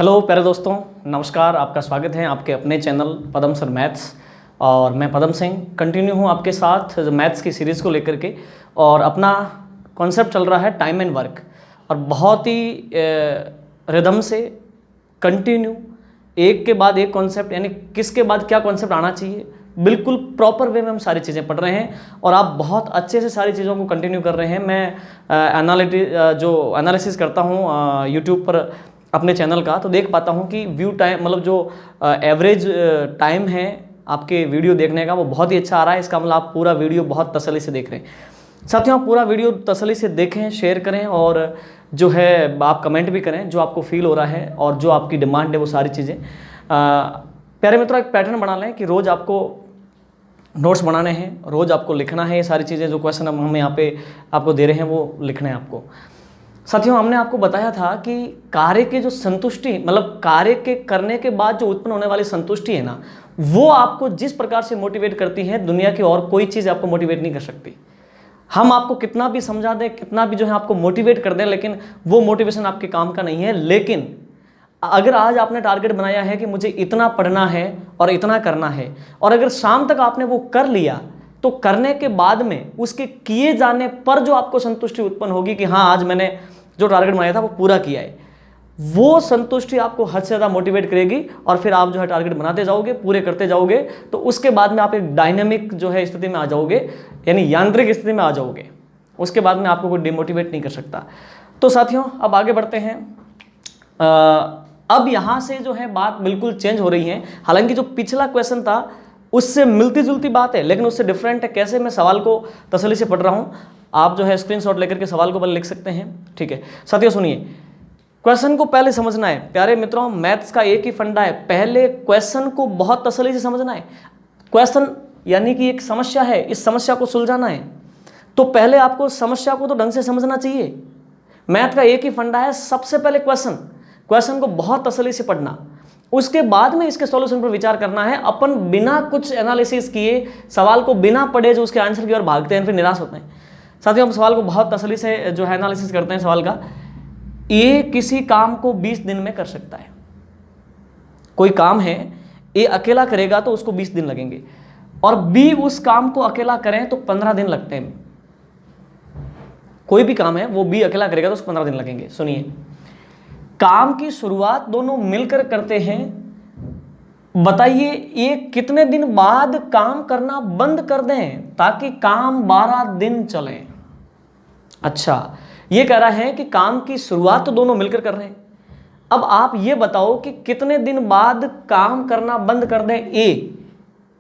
Hello प्यारे दोस्तों, नमस्कार। आपका स्वागत है आपके अपने चैनल पदम सर मैथ्स। और मैं पदम सिंह कंटिन्यू हूँ आपके साथ मैथ्स की सीरीज़ को लेकर के। और अपना कॉन्सेप्ट चल रहा है टाइम एंड वर्क, और बहुत ही रिदम से कंटिन्यू एक के बाद एक कॉन्सेप्ट, यानी किसके बाद क्या कॉन्सेप्ट आना चाहिए, बिल्कुल प्रॉपर वे में हम सारी चीज़ें पढ़ रहे हैं। और आप बहुत अच्छे से सारी चीज़ों को कंटिन्यू कर रहे हैं। मैं जो एनालिसिस करता हूँ यूट्यूब पर अपने चैनल का, तो देख पाता हूँ कि व्यू टाइम, मतलब जो एवरेज टाइम है आपके वीडियो देखने का, वो बहुत ही अच्छा आ रहा है। इसका मतलब आप पूरा वीडियो बहुत तसल्ली से देख रहे हैं। साथियों, आप पूरा वीडियो तसल्ली से देखें, शेयर करें, और जो है आप कमेंट भी करें जो आपको फील हो रहा है और जो आपकी डिमांड है, वो सारी चीज़ें। प्यारे मित्रों, एक पैटर्न बना लें कि रोज़ आपको नोट्स बनाने हैं, रोज़ आपको लिखना है। ये सारी चीज़ें जो क्वेश्चन हम यहाँ पे आपको दे रहे हैं, वो लिखना है आपको। साथियों, हमने आपको बताया था कि कार्य की जो संतुष्टि, मतलब कार्य के करने के बाद जो उत्पन्न होने वाली संतुष्टि है ना, वो आपको जिस प्रकार से मोटिवेट करती है, दुनिया की और कोई चीज़ आपको मोटिवेट नहीं कर सकती। हम आपको कितना भी समझा दें, कितना भी जो है आपको मोटिवेट कर दें, लेकिन वो मोटिवेशन आपके काम का नहीं है। लेकिन अगर आज आपने टारगेट बनाया है कि मुझे इतना पढ़ना है और इतना करना है, और अगर शाम तक आपने वो कर लिया, तो करने के बाद में उसके किए जाने पर जो आपको संतुष्टि उत्पन्न होगी कि हाँ, आज मैंने जो टारगेट बनाया था वो पूरा किया है, वो संतुष्टि आपको हद से ज़्यादा मोटिवेट करेगी। और फिर आप जो है टारगेट बनाते जाओगे, पूरे करते जाओगे, तो उसके बाद में आप एक डायनेमिक जो है स्थिति में आ जाओगे, यानी यांत्रिक स्थिति में आ जाओगे। उसके बाद में आपको कोई डिमोटिवेट नहीं कर सकता। तो साथियों, अब आगे बढ़ते हैं। अब यहाँ से जो है बात बिल्कुल चेंज हो रही है। हालांकि जो पिछला क्वेश्चन था उससे मिलती जुलती बात है, लेकिन उससे डिफरेंट है। कैसे? मैं सवाल को तसल्ली से पढ़ रहा हूँ, आप जो है स्क्रीनशॉट लेकर के सवाल को पहले लिख सकते हैं। ठीक है साथियों, सुनिए, क्वेश्चन को पहले समझना है। प्यारे मित्रों, मैथ्स का एक ही फंडा है, पहले क्वेश्चन को बहुत तसल्ली से समझना है। क्वेश्चन यानी कि एक समस्या है, इस समस्या को सुलझाना है, तो पहले आपको समस्या को तो ढंग से समझना चाहिए। मैथ का एक ही फंडा है, सबसे पहले क्वेश्चन को बहुत तसल्ली से पढ़ना, उसके बाद में इसके सॉल्यूशन पर विचार करना है। अपन बिना कुछ एनालिसिस किए, सवाल को बिना पढ़े जो उसके आंसर की ओर भागते हैं, फिर निराश होते हैं। साथियों, हम सवाल को बहुत तसल्ली से जो है एनालिसिस करते हैं सवाल का। ए किसी काम को 20 दिन में कर सकता है। कोई काम है, ए अकेला करेगा तो उसको 20 दिन लगेंगे, और बी उस काम को अकेला करें तो 15 दिन लगते हैं। कोई भी काम है, वो बी अकेला करेगा तो उसको 15 दिन लगेंगे। सुनिए, काम की शुरुआत दोनों मिलकर करते हैं। बताइए, ये कितने दिन बाद काम करना बंद कर दें ताकि काम 12 दिन चले? अच्छा, ये कह रहा है कि काम की शुरुआत तो दोनों मिलकर कर रहे हैं। अब आप ये बताओ कि कितने दिन बाद काम करना बंद कर दें। ए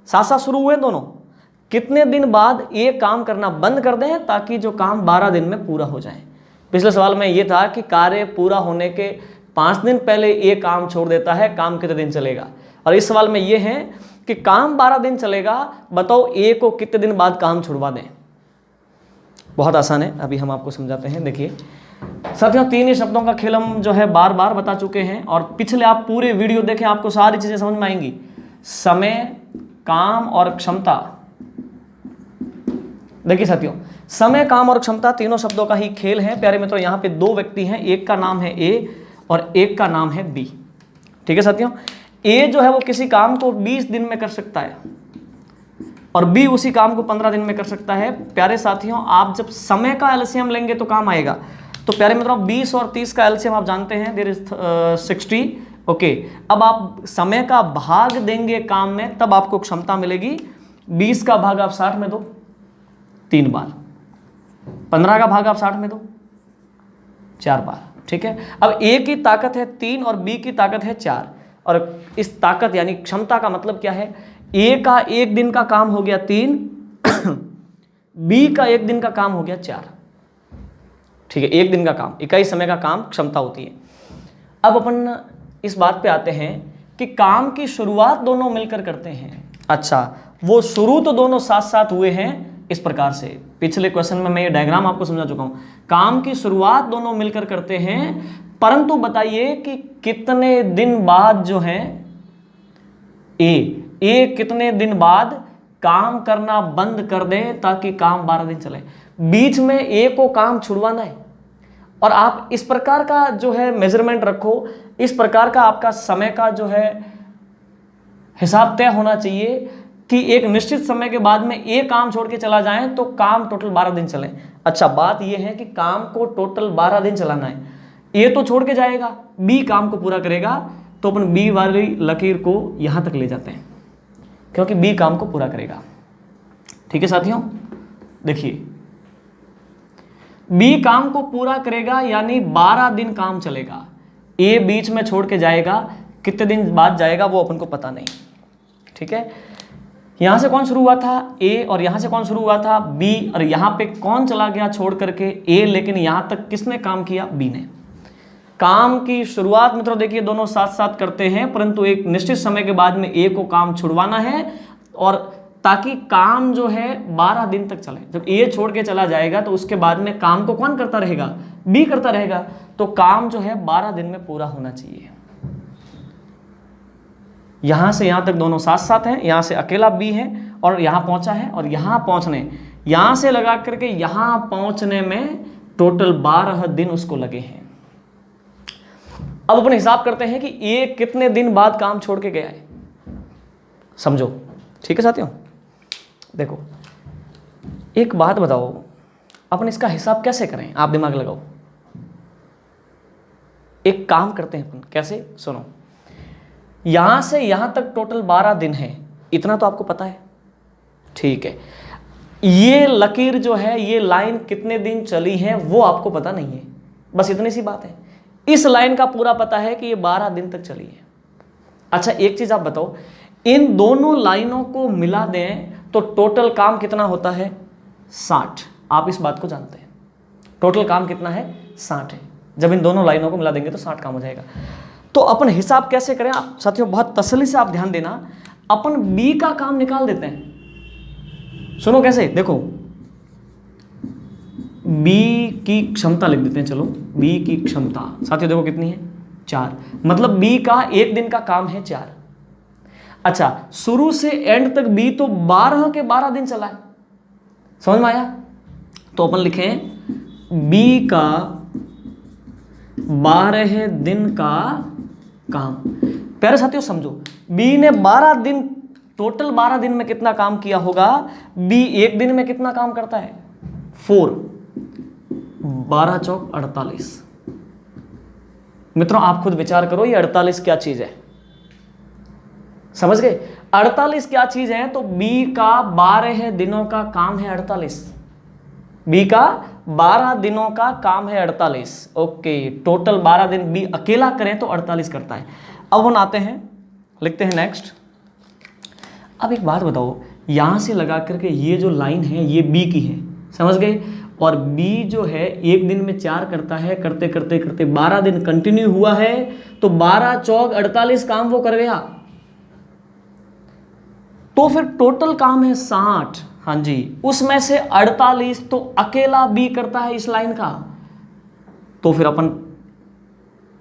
साथ साथ शुरू हुए दोनों, कितने दिन बाद ए काम करना बंद कर दें ताकि जो काम 12 दिन में पूरा हो जाए। पिछले सवाल में ये था कि कार्य पूरा होने के 5 दिन पहले ए काम छोड़ देता है, काम कितने दिन चलेगा। और इस सवाल में ये है कि काम 12 दिन चलेगा, बताओ ए को कितने दिन बाद काम छुड़वा दें। बहुत आसान है, अभी हम आपको समझाते हैं। देखिए साथियों, 3 ही शब्दों का खेल हम जो है बार बार बता चुके हैं, और पिछले आप पूरे वीडियो देखें, आपको सारी चीजें समझ में आएंगी। समय, काम और क्षमता। देखिए साथियों, समय, काम और क्षमता तीनों शब्दों का ही खेल है। प्यारे मित्रों, यहाँ पे 2 व्यक्ति हैं, एक का नाम है ए और एक का नाम है बी। ठीक है साथियों, ए जो है वो किसी काम को 20 दिन में कर सकता है, और बी उसी काम को 15 दिन में कर सकता है। प्यारे साथियों, आप जब समय का एलसीएम लेंगे तो काम आएगा। तो प्यारे मित्रों, 20 और 30 का एलसीएम आप जानते हैं, देयर इज 60। ओके, अब आप समय का भाग देंगे काम में, तब आपको क्षमता मिलेगी। 20 का भाग आप 60 में दो 3 बार, 15 का भाग आप 60 में दो 4 बार। ठीक है, अब ए की ताकत है 3 और बी की ताकत है 4, और इस ताकत यानी क्षमता का मतलब क्या है? ए का 1 दिन का काम हो गया 3, बी का 1 दिन का काम हो गया 4। ठीक है, 1 दिन का काम, इकाई समय का काम क्षमता होती है। अब अपन इस बात पे आते हैं कि काम की शुरुआत दोनों मिलकर करते हैं। अच्छा, वो शुरू तो दोनों साथ साथ हुए हैं इस प्रकार से। पिछले क्वेश्चन में मैं ये डायग्राम आपको समझा चुका हूं। काम की शुरुआत दोनों मिलकर करते हैं, परंतु बताइए कि कितने दिन बाद जो है ए कितने दिन बाद काम करना बंद कर दे ताकि काम 12 दिन चले। बीच में ए को काम छुड़वाना है, और आप इस प्रकार का जो है मेजरमेंट रखो, इस प्रकार का आपका समय का जो है हिसाब तय होना चाहिए कि एक निश्चित समय के बाद में ए काम छोड़ के चला जाए तो काम टोटल 12 दिन चले। अच्छा, बात यह है कि काम को टोटल 12 दिन चलाना है, ए तो छोड़ के जाएगा, बी काम को पूरा करेगा, तो अपन बी वाली लकीर को यहां तक ले जाते हैं क्योंकि बी काम को पूरा करेगा। ठीक है साथियों, देखिए बी काम को पूरा करेगा यानी 12 दिन काम चलेगा, ए बीच में छोड़ के जाएगा, कितने दिन बाद जाएगा वो अपन को पता नहीं। ठीक है, यहां से कौन शुरू हुआ था, ए, और यहां से कौन शुरू हुआ था, बी, और यहां पे कौन चला गया छोड़ करके, ए, लेकिन यहां तक किसने काम किया, बी ने। काम की शुरुआत मित्रों देखिए दोनों साथ साथ करते हैं, परंतु एक निश्चित समय के बाद में ए को काम छुड़वाना है, और ताकि काम जो है 12 दिन तक चले। जब ए छोड़ के चला जाएगा तो उसके बाद में काम को कौन करता रहेगा, बी करता रहेगा, तो काम जो है 12 दिन में पूरा होना चाहिए। यहां से यहां तक दोनों साथ साथ हैं, यहां से अकेला बी है और यहां पहुंचा है, और यहां पहुंचने, यहां से लगा करके यहां पहुंचने में टोटल 12 दिन उसको लगे हैं। अब अपन हिसाब करते हैं कि ए कितने दिन बाद काम छोड़ के गया है, समझो। ठीक है साथियों, देखो एक बात बताओ, अपन इसका हिसाब कैसे करें, आप दिमाग लगाओ। एक काम करते हैं अपन, कैसे, सुनो। यहां से यहां तक टोटल 12 दिन है, इतना तो आपको पता है। ठीक है, ये लकीर जो है, ये लाइन कितने दिन चली है वो आपको पता नहीं है, बस इतनी सी बात है। इस लाइन का पूरा पता है कि ये 12 दिन तक चली है। अच्छा, एक चीज आप बताओ, इन दोनों लाइनों को मिला दें तो टोटल काम कितना होता है, 60। आप इस बात को जानते हैं, टोटल काम कितना है, 60 है। जब इन दोनों लाइनों को मिला देंगे तो 60 काम हो जाएगा। तो अपन हिसाब कैसे करें आप साथियों, बहुत तसल्ली से आप ध्यान देना। अपन बी का काम निकाल देते हैं, सुनो कैसे, देखो बी की क्षमता लिख देते हैं, चलो बी की क्षमता साथियों देखो कितनी है, 4, मतलब बी का एक दिन का काम है 4। अच्छा, शुरू से एंड तक बी तो 12 के 12 दिन चला है, समझ में आया। तो अपन लिखें बी का 12 दिन का काम। प्यारे साथियों समझो, बी ने 12 दिन, टोटल 12 दिन में कितना काम किया होगा, बी एक दिन में कितना काम करता है, 4, 12 चौक 48। मित्रों आप खुद विचार करो, ये 48 क्या चीज है, समझ गए। 48 क्या चीज है, तो बी का 12 दिनों का काम है 48। बी का 12 दिनों का काम है 48। ओके, टोटल 12 दिन बी अकेला करें तो 48 करता है। अब हम आते हैं, लिखते हैं नेक्स्ट। अब एक बात बताओ, यहां से लगा करके ये जो लाइन है ये बी की है, समझ गए। और बी जो है एक दिन में 4 करता है, करते करते करते 12 दिन कंटिन्यू हुआ है, तो 12 चौक 48 काम वो कर गया, तो फिर टोटल काम है 60। हाँ जी, उसमें से 48 तो अकेला बी करता है इस लाइन का। तो फिर अपन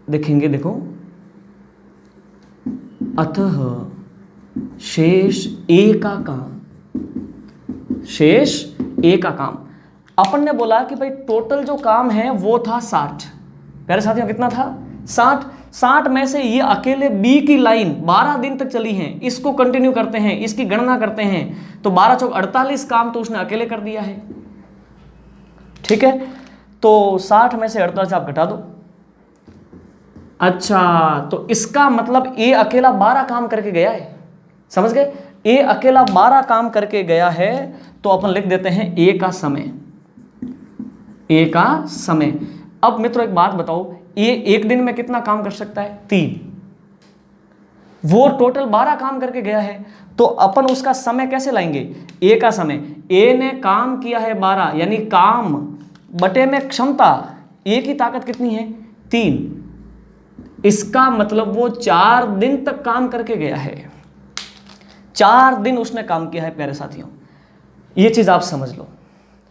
देखेंगे, देखो, अतः शेष ए का काम, शेष ए का काम। अपन ने बोला कि भाई टोटल जो काम है वो था 60। प्यारे साथियों कितना था, 60। 60 में से ये अकेले बी की लाइन 12 दिन तक चली है, इसको कंटिन्यू करते हैं, इसकी गणना करते हैं, तो 12 चौक 48 काम तो उसने अकेले कर दिया है। ठीक है, तो 60 में से 48 आप घटा दो। अच्छा, तो इसका मतलब ए अकेला 12 काम करके गया है, समझ गए। ए अकेला 12 काम करके गया है, तो अपन लिख देते हैं ए का समय, ए का समय। अब मित्रों एक बात बताओ, ये एक दिन में कितना काम कर सकता है, 3। वो टोटल 12 काम करके गया है, तो अपन उसका समय कैसे लाएंगे, ए का समय। ए ने काम किया है 12, यानी काम बटे में क्षमता, ए की ताकत कितनी है, 3। इसका मतलब वो 4 दिन तक काम करके गया है, 4 दिन उसने काम किया है। प्यारे साथियों ये चीज आप समझ लो,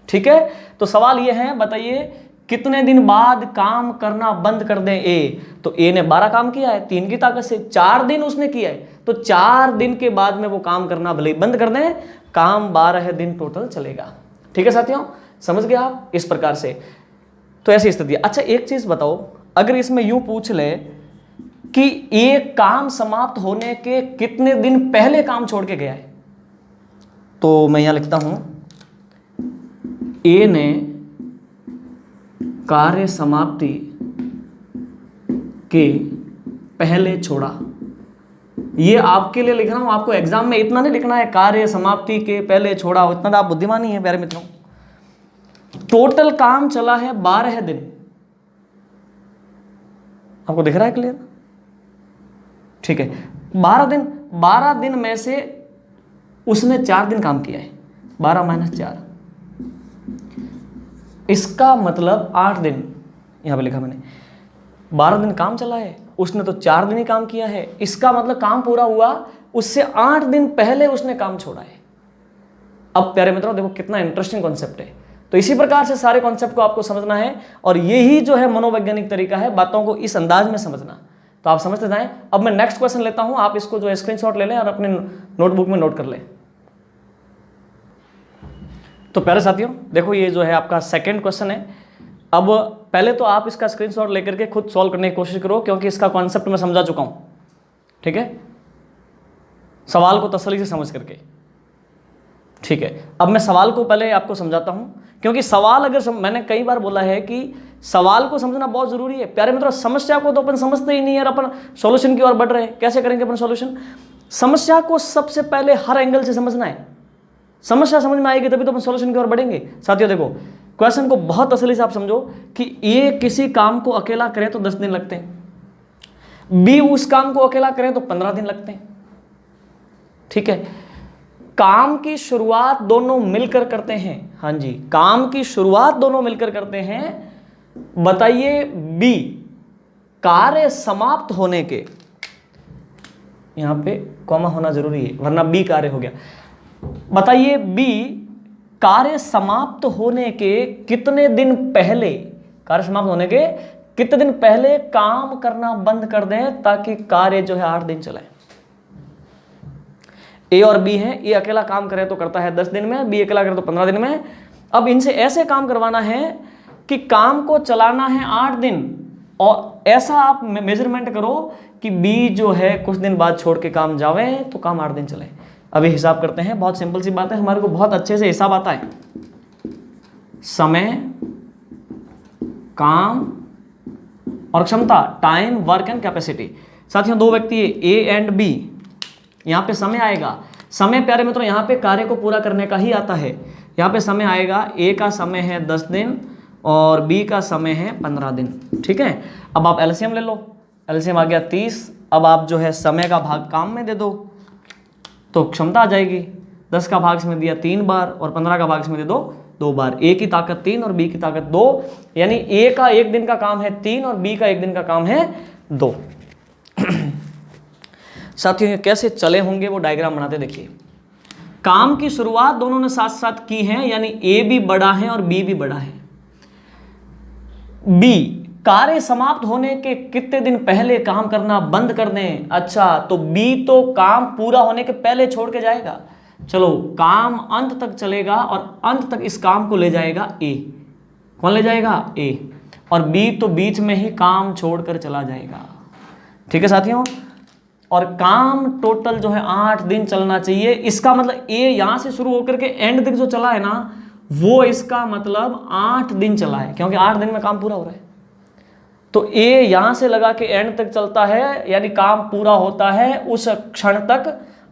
ठीक है। तो सवाल ये है, बताइए कितने दिन बाद काम करना बंद कर दें ए। तो ए ने 12 काम किया है 3 की ताकत से, 4 दिन उसने किया है, तो 4 दिन के बाद में वो काम करना भले बंद कर दें, काम 12 दिन टोटल चलेगा। ठीक है साथियों, समझ गए आप। इस प्रकार से तो ऐसी स्थिति है। अच्छा एक चीज बताओ, अगर इसमें यूं पूछ ले कि एक काम समाप्त होने के कितने दिन पहले काम छोड़ के गया है, तो मैं यहां लिखता हूं ए ने कार्य समाप्ति के पहले छोड़ा। ये आपके लिए लिख रहा हूं, आपको एग्जाम में इतना नहीं लिखना है कार्य समाप्ति के पहले छोड़ा, इतना तो आप बुद्धिमान ही है प्यारे मित्रों। टोटल काम चला है 12 दिन, आपको दिख रहा है क्लियर? ठीक है, 12 दिन में से उसने 4 दिन काम किया है, 12 - 4, इसका मतलब 8 दिन। यहां पे लिखा मैंने 12 दिन काम चला है, उसने तो 4 दिन ही काम किया है, इसका मतलब काम पूरा हुआ उससे 8 दिन पहले उसने काम छोड़ा है। अब प्यारे मित्रों देखो कितना इंटरेस्टिंग कॉन्सेप्ट है। तो इसी प्रकार से सारे कॉन्सेप्ट को आपको समझना है, और यही जो है मनोवैज्ञानिक तरीका है बातों को इस अंदाज में समझना। तो आप समझते जाएं। अब मैं नेक्स्ट क्वेश्चन लेता हूं, आप इसको जो है स्क्रीनशॉट ले लें और अपने नोटबुक में नोट कर लें। तो प्यारे साथियों देखो ये जो है आपका सेकंड क्वेश्चन है। अब पहले तो आप इसका स्क्रीनशॉट लेकर के खुद सॉल्व करने की कोशिश करो, क्योंकि इसका कॉन्सेप्ट मैं समझा चुका हूं। ठीक है, सवाल को तसल्ली से समझ करके। ठीक है, अब मैं सवाल को पहले आपको समझाता हूं, क्योंकि सवाल अगर मैंने कई बार बोला है कि सवाल को समझना बहुत जरूरी है। प्यारे मित्रों समस्या को तो अपन समझते ही नहीं है, अपन सॉल्यूशन की ओर बढ़ रहे हैं। कैसे करेंगे अपन सॉल्यूशन? समस्या को सबसे पहले हर एंगल से समझना है। समस्या समझ में आएगी तभी तो अपन सॉल्यूशन की ओर बढ़ेंगे। साथियों देखो क्वेश्चन को बहुत तसल्ली से आप समझो कि ए किसी काम को अकेला करे तो 10 दिन लगते हैं, बी उस काम को अकेला करे तो 15 दिन लगते हैं। ठीक है, काम की शुरुआत दोनों मिलकर करते हैं। हाँ जी, काम की शुरुआत दोनों मिलकर करते हैं। बताइए बी कार्य समाप्त होने के, यहां पे कॉमा होना जरूरी है वरना बी कार्य हो गया। बताइए बी कार्य समाप्त होने के कितने दिन पहले, कार्य समाप्त होने के कितने दिन पहले काम करना बंद कर दें ताकि कार्य जो है 8 दिन चले। ए और बी है, ए अकेला काम करे तो करता है 10 दिन में, बी अकेला करे तो 15 दिन में। अब इनसे ऐसे काम करवाना है कि काम को चलाना है 8 दिन, और ऐसा आप मेजरमेंट करो कि बी जो है कुछ दिन बाद छोड़ के काम जावे तो काम 8 दिन चले। अभी हिसाब करते हैं, बहुत सिंपल सी बात है, हमारे को बहुत अच्छे से हिसाब आता है। समय, काम और क्षमता, टाइम, वर्क एंड कैपेसिटी। साथियों दो व्यक्ति ए एंड बी, यहां पे समय आएगा। समय प्यारे मित्रों यहां पे कार्य को पूरा करने का ही आता है। यहां पे समय आएगा, ए का समय है 10 दिन और बी का समय है 15 दिन। ठीक है, अब आप एलसीएम ले लो, एलसीएम आ गया 30। अब आप जो है समय का भाग काम में दे दो तो क्षमता आ जाएगी। 10 का भाग इसमें दिया 3 बार और 15 का भाग इसमें दे दो 2 बार। ए की ताकत 3 और बी की ताकत 2, यानी ए का 1 दिन का काम है 3 और बी का 1 दिन का काम है 2। साथियों कैसे चले होंगे वो डायग्राम बनाते देखिए। काम की शुरुआत दोनों ने साथ साथ की है, यानी ए भी बड़ा है और बी भी बड़ा है। बी कार्य समाप्त होने के कितने दिन पहले काम करना बंद कर दें। अच्छा, तो बी तो काम पूरा होने के पहले छोड़ के जाएगा। चलो काम अंत तक चलेगा और अंत तक इस काम को ले जाएगा ए। कौन ले जाएगा? ए। और बी तो बीच में ही काम छोड़कर चला जाएगा। ठीक है साथियों, और काम टोटल जो है 8 दिन चलना चाहिए। इसका मतलब ए यहां से शुरू होकर के एंड तक जो चला है ना, वो इसका मतलब 8 दिन चला है, क्योंकि 8 दिन में काम पूरा हो रहा है। तो ए यहां से लगा के एंड तक चलता है, यानी काम पूरा होता है उस क्षण तक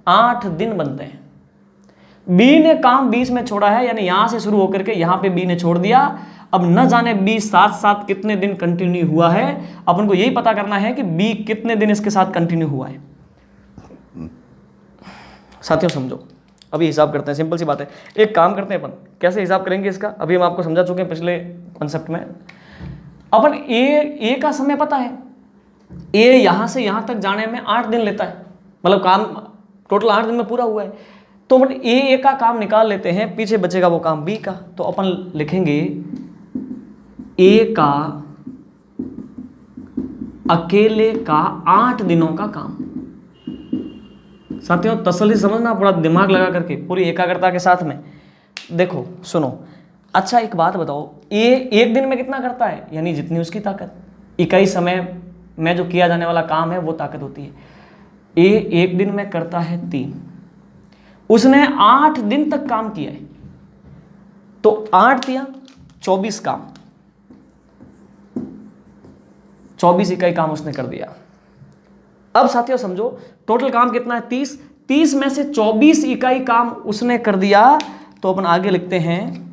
8 दिन बनते हैं। बी ने काम बीच में छोड़ा है, यानी यहां से शुरू होकर के यहां पे बी ने छोड़ दिया। अब न जाने बी साथ साथ कितने दिन कंटिन्यू हुआ है, अपन को यही पता करना है कि बी कितने दिन इसके साथ कंटिन्यू हुआ है। साथियों समझो, अभी हिसाब करते हैं, सिंपल सी बात है। एक काम करते हैं अपन, कैसे हिसाब करेंगे इसका, अभी हम आपको समझा चुके हैं पिछले कॉन्सेप्ट में। अपन ए का समय पता है, ए यहां से यहां तक जाने में 8 दिन लेता है, मतलब काम टोटल 8 दिन में पूरा हुआ है। तो अपन ए का काम निकाल लेते हैं, पीछे बचेगा वो काम बी का। तो अपन लिखेंगे ए का अकेले का 8 दिनों का काम। साथियों तसल्ली समझना, पूरा दिमाग लगा करके, पूरी एकाग्रता के साथ में देखो सुनो। अच्छा एक बात बताओ, ये एक दिन में कितना करता है, यानी जितनी उसकी ताकत, इकाई समय में जो किया जाने वाला काम है वो ताकत होती है। ये एक दिन में करता है 3, उसने 8 दिन तक काम किया है, तो 8 दिया 24 काम, 24 इकाई काम उसने कर दिया। अब साथियों समझो, टोटल काम कितना है 30, 30 में से 24 इकाई काम उसने कर दिया, तो अपन आगे लिखते हैं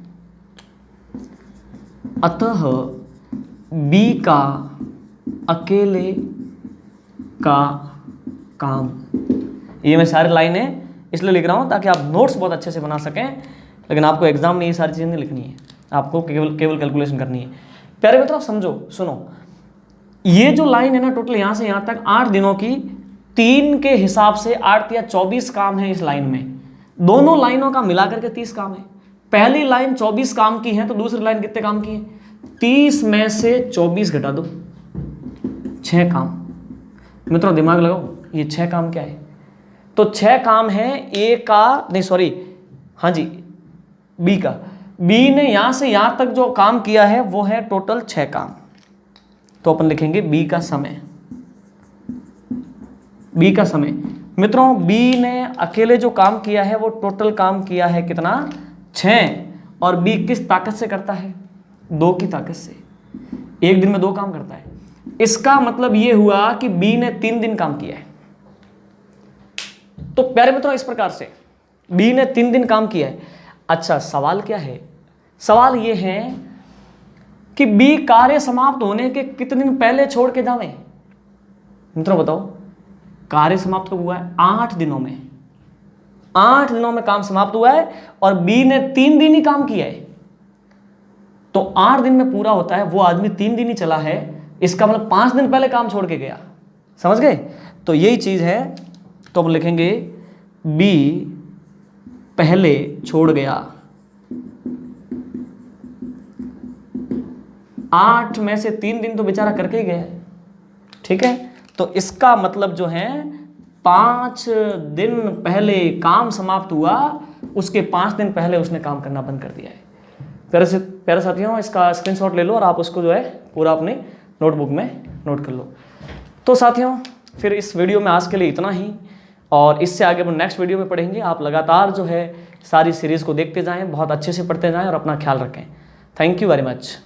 अतः बी का अकेले का काम। ये मैं सारी लाइनें इसलिए लिख रहा हूं ताकि आप नोट्स बहुत अच्छे से बना सकें, लेकिन आपको एग्जाम में ये सारी चीजें नहीं लिखनी है, आपको केवल कैलकुलेशन करनी है। प्यारे मित्रों समझो, सुनो, ये जो लाइन है ना, टोटल यहां से यहां तक 8 दिनों की, 3 के हिसाब से 8 या 24 काम है इस लाइन में, दोनों लाइनों का मिलाकर के 30 काम है। पहली लाइन 24 काम की है, तो दूसरी लाइन कितने काम की है, 30 में से 24 घटा दो, 6 काम। मित्रों दिमाग लगाओ, ये 6 काम क्या है, तो 6 काम है ए का, नहीं सॉरी, हाँ जी बी का, बी ने यहां से यहां तक जो काम किया है वो है टोटल 6 काम। तो अपन लिखेंगे बी का समय, बी का समय। मित्रों बी ने अकेले जो काम किया है वो टोटल काम किया है कितना, 6, और बी किस ताकत से करता है, 2 की ताकत से, एक दिन में 2 काम करता है। इसका मतलब ये हुआ कि बी ने 3 दिन काम किया है। तो प्यारे मित्रों इस प्रकार से बी ने 3 दिन काम किया है। अच्छा सवाल क्या है, सवाल ये है कि बी कार्य समाप्त होने के कितने दिन पहले छोड़ के जावे। मित्रों बताओ, कार्य समाप्त कब हुआ है, 8 दिनों में, 8 दिनों में काम समाप्त हुआ है, और बी ने 3 दिन ही काम किया है, तो 8 दिन में पूरा होता है, वो आदमी 3 दिन ही चला है, इसका मतलब 5 दिन पहले काम छोड़ के गया। समझ गए, तो यही चीज है। तो हम लिखेंगे बी पहले छोड़ गया, 8 में से 3 दिन तो बेचारा करके ही गया है, ठीक है। तो इसका मतलब जो है 5 दिन पहले काम समाप्त हुआ, उसके 5 दिन पहले उसने काम करना बंद कर दिया है। प्यारे साथियों, इसका स्क्रीनशॉट ले लो और आप उसको जो है पूरा अपने नोटबुक में नोट कर लो। तो साथियों फिर इस वीडियो में आज के लिए इतना ही, और इससे आगे हम नेक्स्ट वीडियो में पढ़ेंगे। आप लगातार जो है सारी सीरीज़ को देखते जाएं, बहुत अच्छे से पढ़ते जाएं और अपना ख्याल रखें। Thank you very much.